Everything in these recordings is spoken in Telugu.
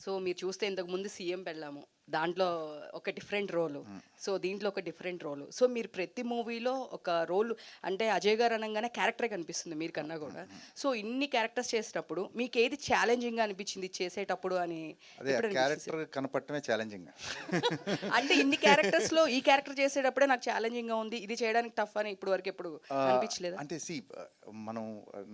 సో మీరు చూస్తే ఇంతకుముందు సీఎం పెళ్ళాము, దాంట్లో ఒక డిఫరెంట్ రోలు, సో దీంట్లో ఒక డిఫరెంట్ రోలు. సో మీరు ప్రతి మూవీలో ఒక రోల్, అంటే అజయ్ గారు అనగానే క్యారెక్టరే కనిపిస్తుంది మీరు కన్నా కూడా. సో ఇన్ని క్యారెక్టర్స్ చేసేటప్పుడు మీకు ఏది ఛాలెంజింగ్గా అనిపించింది చేసేటప్పుడు అని? అదే క్యారెక్టర్ కనపడటమే ఛాలెంజింగ్. అంటే ఇన్ని క్యారెక్టర్స్లో ఈ క్యారెక్టర్ చేసేటప్పుడే నాకు ఛాలెంజింగ్గా ఉంది, ఇది చేయడానికి టఫ్ అని ఇప్పుడు వరకు ఎప్పుడు అనిపించలేదు? అంటే మనం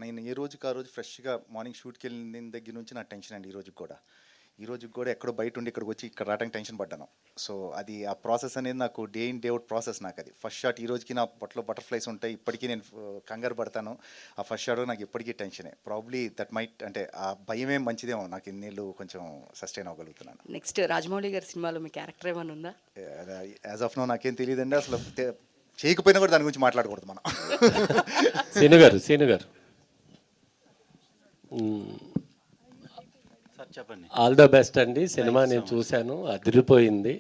నేను ఏ రోజుకి ఆ రోజు ఫ్రెష్గా మార్నింగ్ షూట్కి వెళ్ళిన దగ్గర నుంచి నాకు టెన్షన్ అండి. ఈ రోజుకి కూడా ఎక్కడో బయట ఉండి ఇక్కడికి వచ్చి ఇక్కడ రావడానికి టెన్షన్ పడ్డాను. సో అది ఆ ప్రాసెస్ అనేది నాకు day in day out process. నాకు అది ఫస్ట్ షాట్ ఈ రోజుకి నా పొట్టలో బటర్ఫ్లైస్ ఉంటాయి, ఇప్పటికీ నేను కంగారు పడతాను. ఆ ఫస్ట్ షాట్ నాకు ఇప్పటికీ టెన్షనే. ప్రాబ్లీ దట్ మైట్, అంటే ఆ భయమే మంచిదేమో, నాకు ఇన్నేళ్ళు కొంచెం సస్టైన్ అవ్వగలుగుతున్నాను. నెక్స్ట్ రాజమౌళి గారి సినిమాలో మీ క్యారెక్టర్ ఏమైనా ఉందా? యాజ్ ఆఫ్ నో నాకేం తెలియదండి. అసలు చేయకపోయినా కూడా దాని గురించి మాట్లాడకూడదు మనం. సీను గారు చెప్పండి. ఆల్ ద బెస్ట్ అండి. సినిమా నేను చూశాను, అదిరిపోయింది.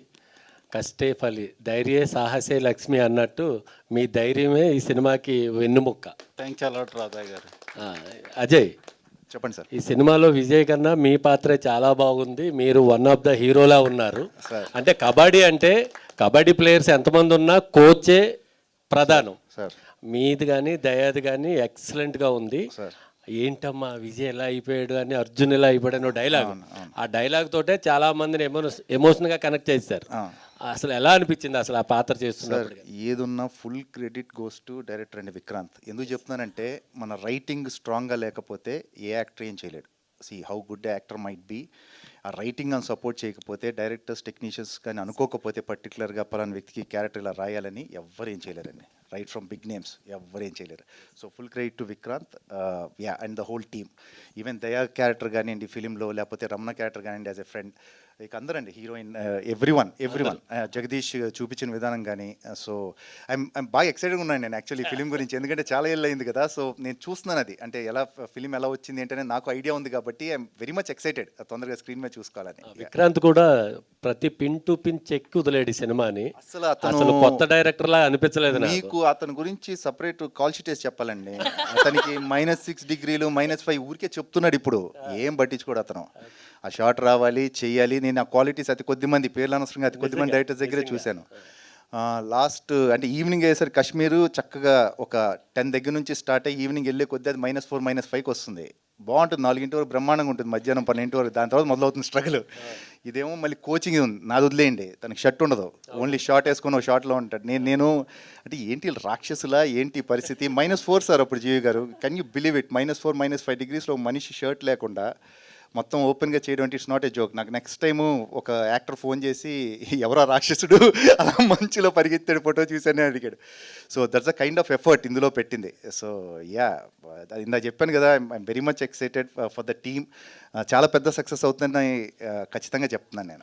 కష్టే ఫలి ధైర్యే సాహసే లక్ష్మి అన్నట్టు మీ ధైర్యమే ఈ సినిమాకి వెన్నుముక్క. థ్యాంక్స్ అలాట్ రాధా గారు. అజయ్ చెప్పండి సార్. ఈ సినిమాలో విజయ్ కన్నా మీ పాత్ర చాలా బాగుంది. మీరు వన్ ఆఫ్ ద హీరోలా ఉన్నారు. అంటే కబడ్డీ ప్లేయర్స్ ఎంతమంది ఉన్నా కోచే ప్రధానం. మీది కానీ దయాది కానీ ఎక్సలెంట్గా ఉంది. ఏంటమ్మా విజయ్ ఎలా అయిపోయాడు అని, అర్జున్ ఎలా అయిపోయాడు డైలాగ్, ఆ డైలాగ్ తోటే చాలా మందిని ఎమోషనల్గా కనెక్ట్ చేశారు. అసలు ఎలా అనిపించింది అసలు ఆ పాత్ర చేస్తున్నారు? ఏదున్నా full credit goes to director అండి విక్రాంత్. ఎందుకు చెప్తున్నానంటే మన రైటింగ్ స్ట్రాంగ్గా లేకపోతే ఏ యాక్టర్ ఏం చేయలేడు. How good actor might be, ఆ రైటింగ్ అని సపోర్ట్ చేయకపోతే, డైరెక్టర్స్ టెక్నీషియన్స్ కానీ అనుకోకపోతే పర్టికులర్గా పలానా వ్యక్తికి క్యారెక్టర్ ఇలా రాయాలని ఎవ్వరు ఏం చేయలేరండి. రైట్ ఫ్రమ్ బిగ్ నేమ్స్ ఎవ్వరు ఏం చేయలేరు. So full credit to Vikrant and the whole team. Even దయా క్యారెక్టర్ కానివ్వండి ఫిలింలో, లేకపోతే రమణ క్యారెక్టర్ కానివ్వండి, యాజ్ ఎ ఫ్రెండ్, ఇక అందరండి హీరోయిన్, ఎవ్రీ వన్ జగదీష్ చూపించిన విధానం కానీ. సో ఐమ్ బాగా ఎక్సైటెడ్గా ఉన్నాను నేను యాక్చువల్లీ ఫిలిం గురించి. ఎందుకంటే చాలా ఏళ్ళు అయింది కదా. సో నేను చూస్తున్నాను అది, అంటే ఎలా ఫిలిం ఎలా వచ్చింది ఏంటనే నాకు ఐడియా ఉంది కాబట్టి ఐఎమ్ వెరీ మచ్ ఎక్సైటెడ్ తొందరగా స్క్రీన్ మీద చూసుకోవాలని. విక్రాంత్ కూడా ప్రతి పిన్ టు పిన్ చెక్ వదిలేడు సినిమాని. అసలు కొత్త డైరెక్టర్ లా అనిపించలేదు మీకు. అతని గురించి సపరేట్ కాల్ షీట్ వేసి చెప్పాలండి. అతనికి -6 డిగ్రీలు -5 ఊరికే చెప్తున్నాడు ఇప్పుడు, ఏం పట్టించుకోడు అతను. ఆ షాట్ రావాలి, చెయ్యాలి. నేను ఆ క్వాలిటీస్ అతి కొద్ది మంది, పేర్లు అనవసరంగా అతి కొద్ది మంది డైరెక్టర్స్ దగ్గరే చూశాను. లాస్ట్ అంటే ఈవినింగ్ అయ్యేసరికి కాశ్మీరు చక్కగా ఒక 10 దగ్గర నుంచి స్టార్ట్ అయ్యి ఈవినింగ్ వెళ్ళే కొద్దీ అది -4 -5కి వస్తుంది. బాగుంటుంది. 4 వరకు బ్రహ్మాండంగా ఉంటుంది, మధ్యాహ్నం 12 వరకు. దాని తర్వాత మొదలవుతుంది స్ట్రగుల్. ఇదేమో మళ్ళీ కోచింగ్ ఉంది, నాది వదిలేయండి. తనకి షర్ట్ ఉండదు, ఓన్లీ షార్ట్ వేసుకొని ఒక షార్ట్లో ఉంటాడు. నేను అంటే ఏంటి రాక్షసులా ఏంటి పరిస్థితి. -4 సార్ అప్పుడు జీవి గారు, కెన్ యూ బిలీవ్ ఇట్? -4 -5 డిగ్రీస్లో మనిషి షర్ట్ లేకుండా మొత్తం ఓపెన్గా చేయడం అంటే ఇట్స్ నాట్ ఏ జోక్. నాకు నెక్స్ట్ టైము ఒక యాక్టర్ ఫోన్ చేసి ఎవరో రాక్షసుడు అలా మంచులో పరిగెత్తాడు ఫోటో చూసానే అడిగాడు. So that's a kind of effort ఇందులో పెట్టింది. సో ఇందా చెప్పాను కదా, I'm very much excited for the team. చాలా పెద్ద సక్సెస్ అవుతుందని ఖచ్చితంగా చెప్తున్నాను నేను.